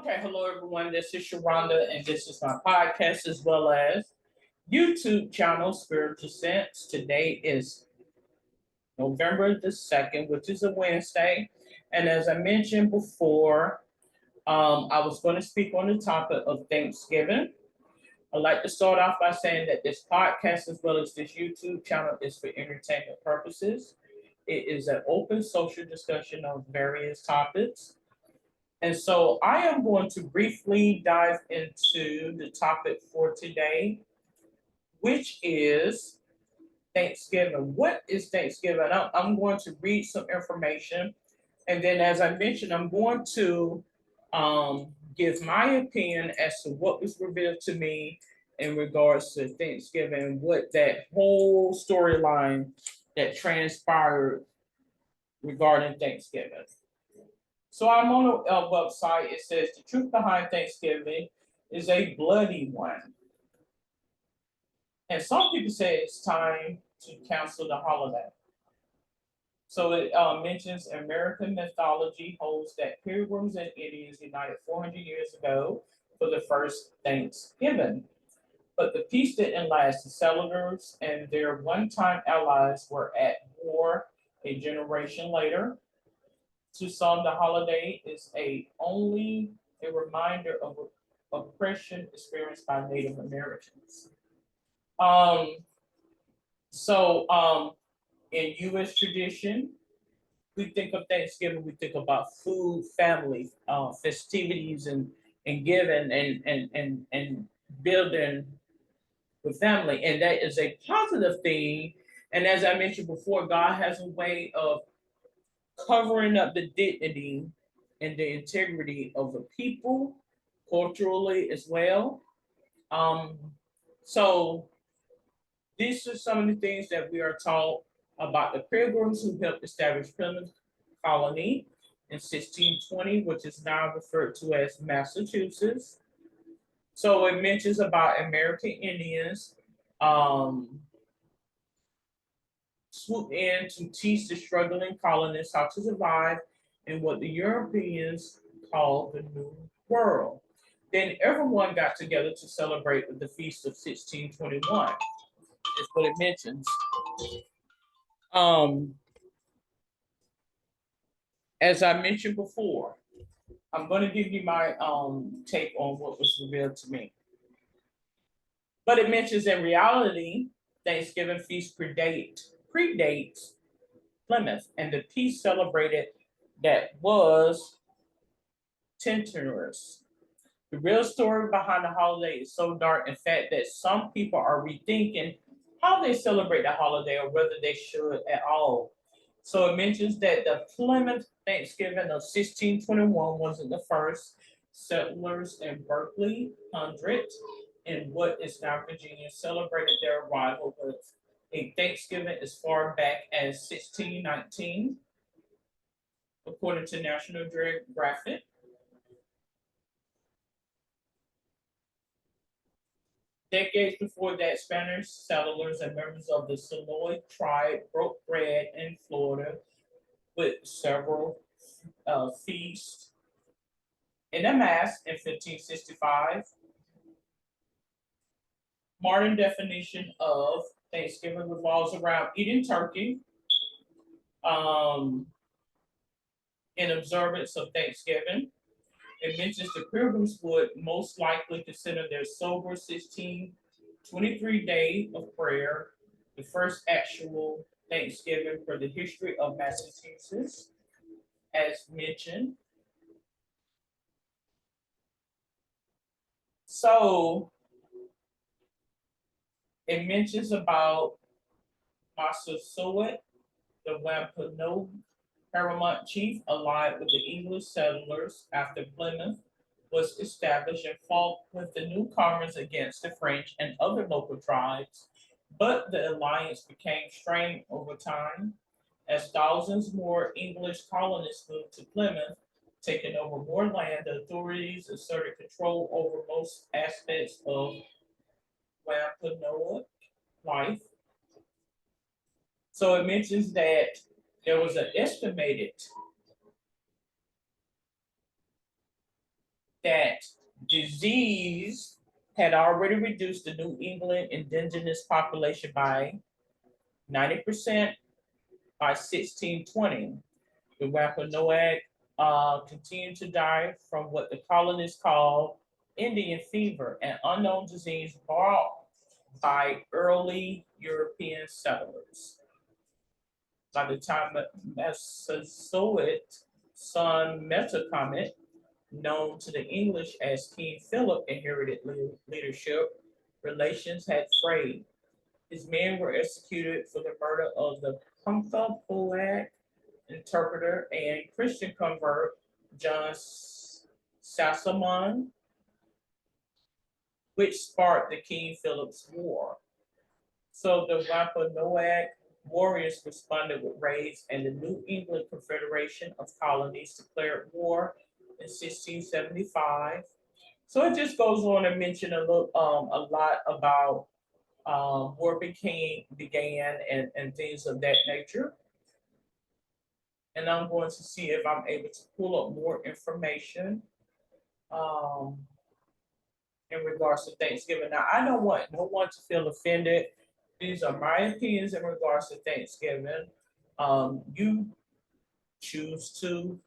Okay, hello everyone. This is Sharonda, and this is my podcast as well as YouTube channel, Spiritual Sense. Today is November the 2nd, which is a Wednesday. And as I mentioned before, I was going to speak on the topic of Thanksgiving. I'd like to start off by saying that this podcast, as well as this YouTube channel, is for entertainment purposes. It is an open social discussion of various topics. And so I am going to briefly dive into the topic for today, which is Thanksgiving. What is Thanksgiving? I'm going to read some information. And then, as I mentioned, I'm going to give my opinion as to what was revealed to me in regards to Thanksgiving, what that whole storyline that transpired regarding Thanksgiving. So I'm on a website. It says the truth behind Thanksgiving is a bloody one. And some people say it's time to cancel the holiday. So it mentions American mythology holds that Pilgrims and Indians united 400 years ago for the first Thanksgiving. But the peace didn't last. The settlers and their one time allies were at war a generation later. To some, the holiday is only a reminder of oppression experienced by Native Americans. Um, so, in U.S. tradition, we think of Thanksgiving, we think about food, family, festivities, and giving and building with family, and that is a positive thing. And as I mentioned before, God has a way of covering up the dignity and the integrity of the people culturally as well. Um, so these are some of the things that we are taught about the pilgrims who helped establish Plymouth Colony in 1620, which is now referred to as Massachusetts. So it mentions about American Indians um, swooped in to teach the struggling colonists how to survive in what the Europeans called the New World. Then everyone got together to celebrate with the Feast of 1621, is what it mentions. Um, as I mentioned before, I'm going to give you my take on what was revealed to me. But it mentions in reality, Thanksgiving feast predates Plymouth, and the feast celebrated that was tenuous. The real story behind the holiday is so dark, in fact, that some people are rethinking how they celebrate the holiday or whether they should at all. So it mentions that the Plymouth Thanksgiving of 1621 wasn't the first. Settlers in Berkeley Hundred in what is now Virginia celebrated their arrival with a Thanksgiving as far back as 1619, according to National Geographic. Decades before that, Spanish settlers and members of the Seloy tribe broke bread in Florida with several feasts in a mass in 1565. Modern definition of Thanksgiving revolves around eating turkey um, in observance of Thanksgiving. It mentions the pilgrims would most likely consider their sober 1623 day of prayer the first actual Thanksgiving for the history of Massachusetts, as mentioned. So it mentions about Massasoit, the Wampanoag paramount chief, allied with the English settlers after Plymouth was established and fought with the newcomers against the French and other local tribes, but the alliance became strained over time as thousands more English colonists moved to Plymouth, taking over more land. The authorities asserted control over most aspects of Wampanoag life. So it mentions that there was an estimated that disease had already reduced the New England indigenous population by 90% by 1620. The Wampanoag continued to die from what the colonists called Indian fever, an unknown disease brought by early European settlers. By the time the Massasoit son Metacomet, known to the English as King Philip, inherited leadership, relations had frayed. His men were executed for the murder of the Pumphapoag interpreter and Christian convert John Sassamon, which sparked the King Philip's War. So the Wampanoag warriors responded with raids, and the New England Confederation of Colonies declared war in 1675. So it just goes on to mention a lot about war began and things of that nature. And I'm going to see if I'm able to pull up more information um, in regards to Thanksgiving. Now, I don't want no one to feel offended. These are my opinions in regards to Thanksgiving. You choose to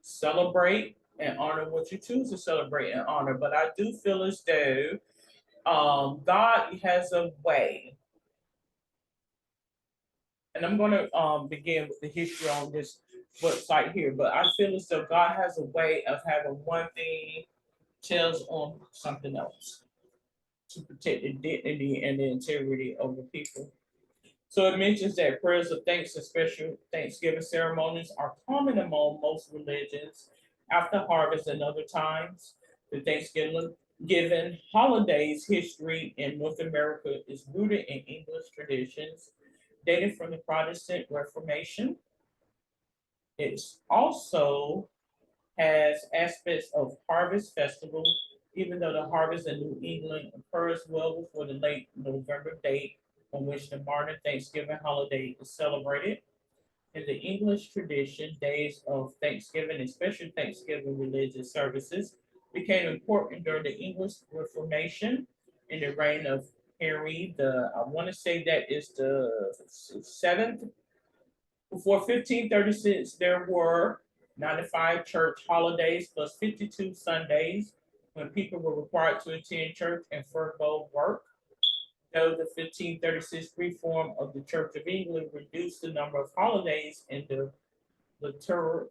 celebrate and honor what you choose to celebrate and honor, but I do feel as though God has a way, and I'm going to begin with the history on this website here, but I feel as though God has a way of having one thing tells on something else to protect the dignity and the integrity of the people. So it mentions that prayers of thanks and special Thanksgiving ceremonies are common among most religions after harvest and other times. The Thanksgiving given holidays history in North America is rooted in English traditions dating from the Protestant Reformation. It also has aspects of harvest festival, even though the harvest in New England occurs well before the late November date on which the modern Thanksgiving holiday is celebrated. In the English tradition, days of Thanksgiving and special Thanksgiving religious services became important during the English Reformation in the reign of Henry the, I want to say that is the seventh. Before 1536, there were 95 church holidays plus 52 Sundays when people were required to attend church and forego work. Though the 1536 reform of the Church of England reduced the number of holidays in the liturgical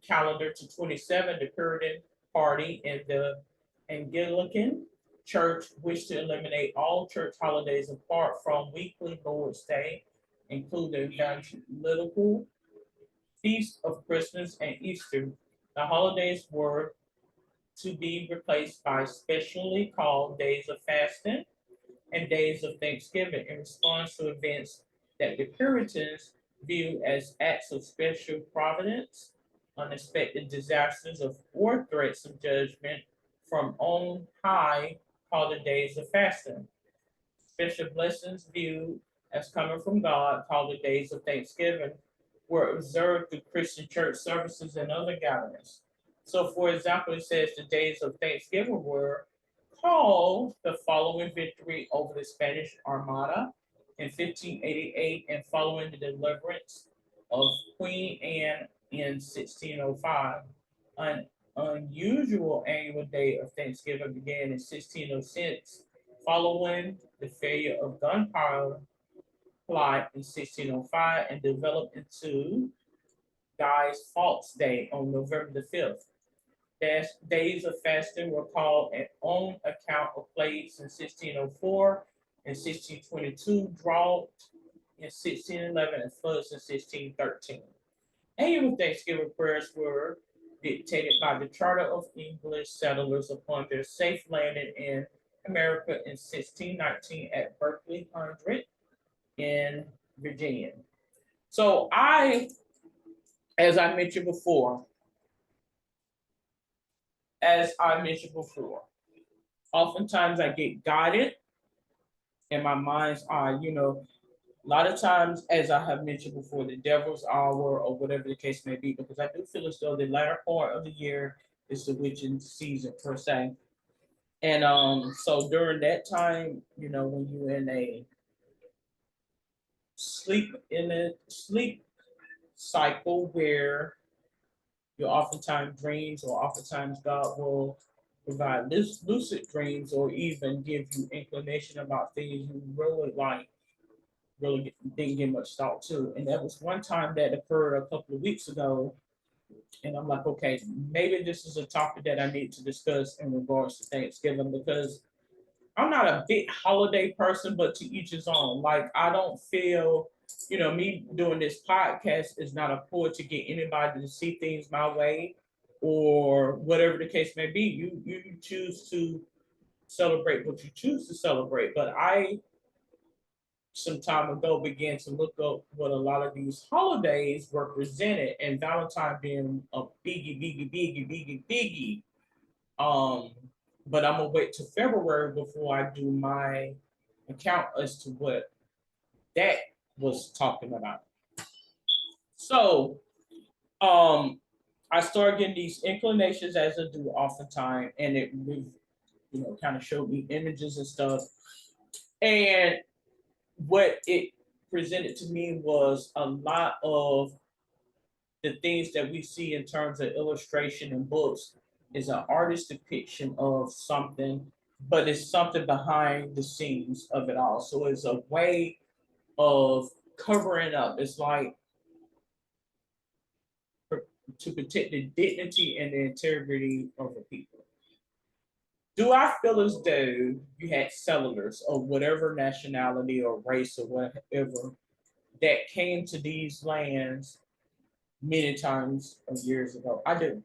calendar to 27, the Puritan Party and the Anglican Church wished to eliminate all church holidays apart from weekly Lord's Day, including the evangelical feast of Christmas and Easter. The holidays were to be replaced by specially called days of fasting and days of Thanksgiving in response to events that the Puritans viewed as acts of special providence, unexpected disasters of or threats of judgment from on high, called the days of fasting. Special blessings viewed as coming from God, called the days of Thanksgiving, were observed through Christian church services and other gatherings. So, for example, it says the days of Thanksgiving were called the following victory over the Spanish Armada in 1588 and following the deliverance of Queen Anne in 1605. An unusual annual day of Thanksgiving began in 1606 following the failure of gunpowder plot in 1605 and developed into Guy's Fawkes Day on November the 5th. Days of fasting were called an on account of plagues in 1604 and 1622, drought in 1611, and floods in 1613. Annual Thanksgiving prayers were dictated by the Charter of English settlers upon their safe landing in America in 1619 at Berkeley Hundred in Virginia. So as I mentioned before, as I mentioned before, oftentimes I get guided in my mind's eye, A lot of times, as I have mentioned before, the devil's hour or whatever the case may be, because I do feel as though the latter part of the year is the witching season per se. And so during that time, when you're in a sleep cycle where you oftentimes dreams, or oftentimes God will provide this lucid dreams, or even give you inclination about things you really like, really didn't give much thought to. And that was one time that occurred a couple of weeks ago. And I'm like, okay, maybe this is a topic that I need to discuss in regards to Thanksgiving, because I'm not a big holiday person, but to each his own. Like, I don't feel, me doing this podcast is not a pull to get anybody to see things my way, or whatever the case may be. You choose to celebrate what you choose to celebrate. But I, some time ago, began to look up what a lot of these holidays represented, and Valentine being a biggie. Um, but I'm gonna wait till February before I do my account as to what that was talking about. So, um, I started getting these inclinations as I do oftentimes, and it kind of showed me images and stuff. And what it presented to me was a lot of the things that we see in terms of illustration and books is an artist depiction of something, but it's something behind the scenes of it all. So it's a way of covering up. It's like to protect the dignity and the integrity of the people. Do I feel as though you had settlers of whatever nationality or race or whatever that came to these lands many times of years ago? I do.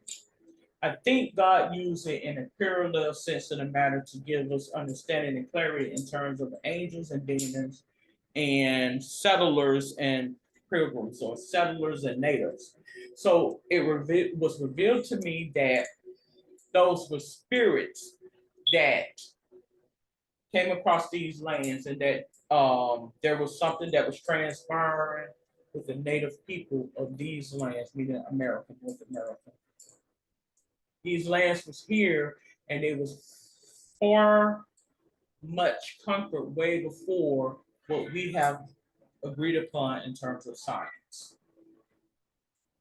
I think God used it in a parallel sense of the matter to give us understanding and clarity in terms of angels and demons and settlers and pilgrims, or settlers and natives. So it was revealed to me that those were spirits that came across these lands, and that there was something that was transpiring with the native people of these lands, meaning America, North America. These lands was here, and it was far much comfort way before what we have agreed upon in terms of science.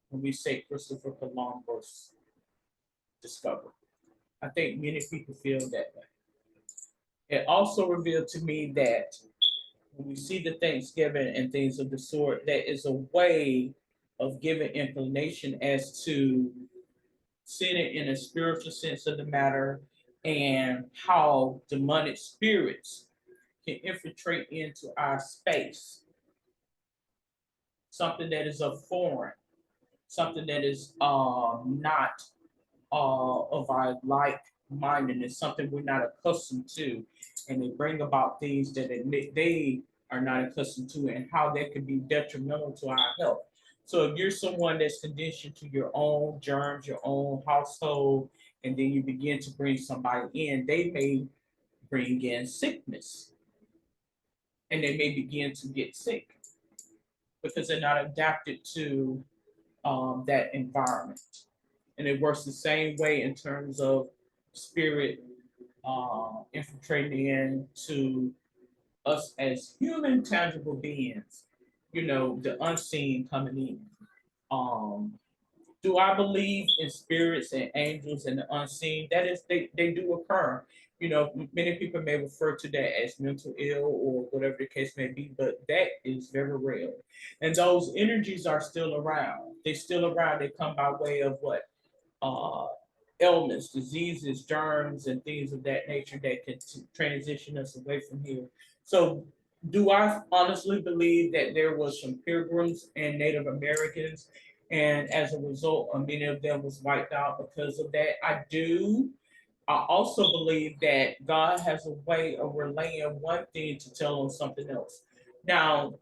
When we say Christopher Columbus discovered, I think many people feel that way. It also revealed to me that when we see the Thanksgiving and things of the sort, there is a way of giving inclination as to seeing it in a spiritual sense of the matter, and how demonic spirits can infiltrate into our space, something that is of foreign, something that is not of our like mindedness, something we're not accustomed to, and they bring about things that they are not accustomed to, and how that can be detrimental to our health. So if you're someone that's conditioned to your own germs, your own household, and then you begin to bring somebody in, they may bring in sickness, and they may begin to get sick because they're not adapted to that environment. And it works the same way in terms of spirit infiltrating into us as human, tangible beings. The unseen coming in. Um, do I believe in spirits and angels and the unseen? That is, they do occur. Many people may refer to that as mental ill or whatever the case may be, but that is very real. And those energies are still around. They're still around. They come by way of what? Uh, Ailments, diseases, germs, and things of that nature that can transition us away from here. So, do I honestly believe that there was some pilgrims and Native Americans, and as a result, many of them was wiped out because of that? I do. I also believe that God has a way of relaying one thing to tell them something else. Now,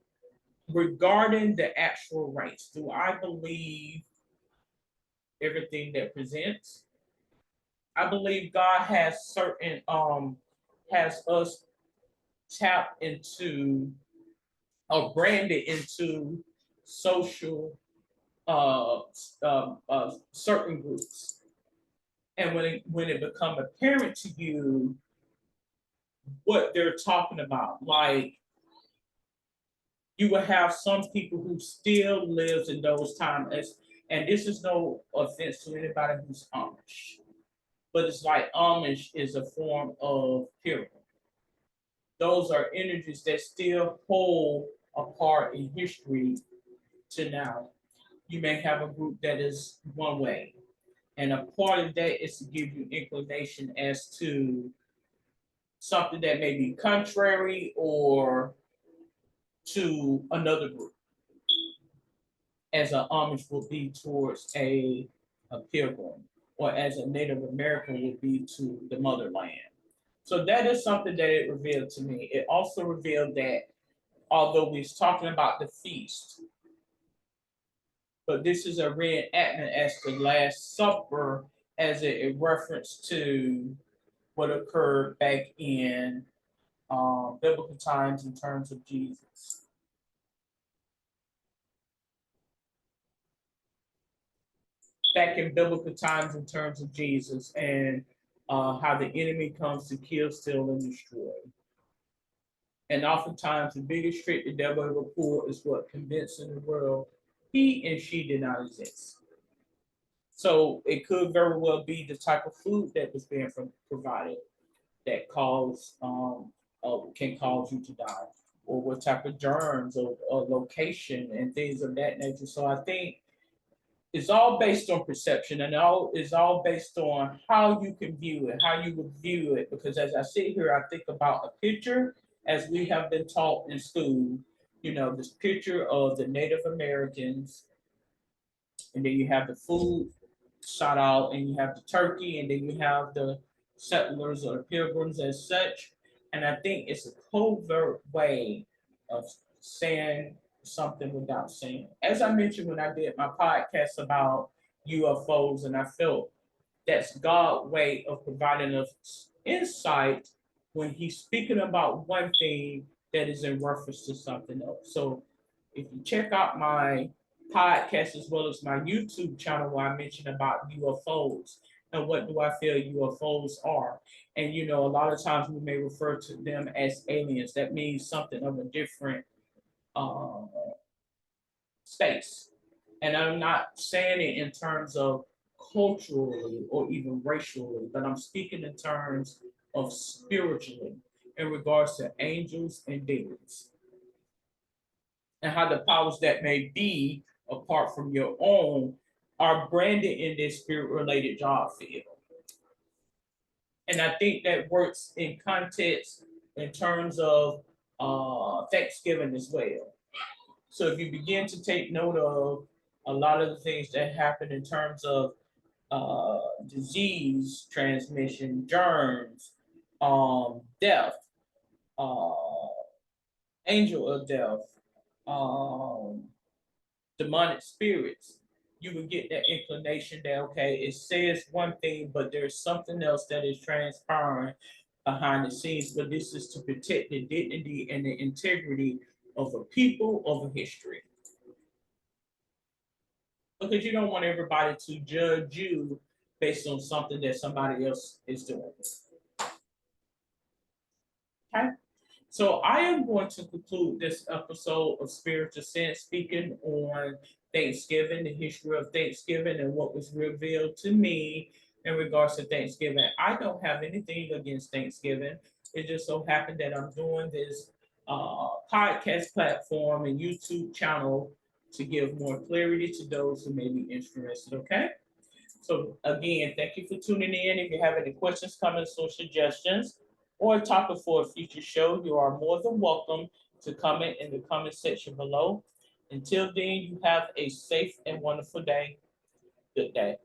regarding the actual race, do I believe everything that presents? I believe God has has us tap into are branded into social certain groups. And when it become apparent to you what they're talking about, like you will have some people who still lives in those times, and this is no offense to anybody who's Amish, but it's like Amish is a form of Pilgrim. Those are energies that still hold a part in history to now. You may have a group that is one way, and a part of that is to give you inclination as to something that may be contrary or to another group, as an Amish would be towards a Pilgrim, or as a Native American would be to the motherland. So that is something that it revealed to me. It also revealed that although we was talking about the feast, but this is a reenactment as the Last Supper as a reference to what occurred back in biblical times in terms of Jesus. Back in biblical times in terms of Jesus and how the enemy comes to kill, steal, and destroy. And oftentimes, the biggest trick the devil ever pulled is what convincing the world he and she did not exist. So it could very well be the type of food that was being provided that can cause you to die, or what type of germs or location and things of that nature. So I think it's all based on perception, and it's all based on how you can view it, how you would view it. Because as I sit here, I think about a picture, as we have been taught in school, this picture of the Native Americans, and then you have the food shot out, and you have the turkey, and then you have the settlers or the pilgrims as such. And I think it's a covert way of saying something without saying. As I mentioned when I did my podcast about UFOs, and I felt that's God's way of providing us insight when He's speaking about one thing that is in reference to something else. So if you check out my podcast as well as my YouTube channel where I mentioned about UFOs and what do I feel UFOs are. And a lot of times we may refer to them as aliens. That means something of a different uh, space. And I'm not saying it in terms of culturally or even racially, but I'm speaking in terms of spiritually in regards to angels and demons and how the powers that may be apart from your own are branded in this spirit related job field. And I think that works in context in terms of Thanksgiving as well. So if you begin to take note of a lot of the things that happen in terms of disease transmission, germs, death, uh, angel of death, um, demonic spirits, you would get that inclination that, okay, it says one thing, but there's something else that is transpiring behind the scenes. But this is to protect the dignity and the integrity of a people, of a history. Because you don't want everybody to judge you based on something that somebody else is doing. Okay. So I am going to conclude this episode of Spiritual Sense, speaking on Thanksgiving, the history of Thanksgiving, and what was revealed to me in regards to Thanksgiving. I don't have anything against Thanksgiving. It just so happened that I'm doing this podcast platform and YouTube channel to give more clarity to those who may be interested. Okay. So again, thank you for tuning in. If you have any questions, comments, or suggestions, or a topic for a future show, you are more than welcome to comment in the comment section below. Until then, you have a safe and wonderful day. Good day.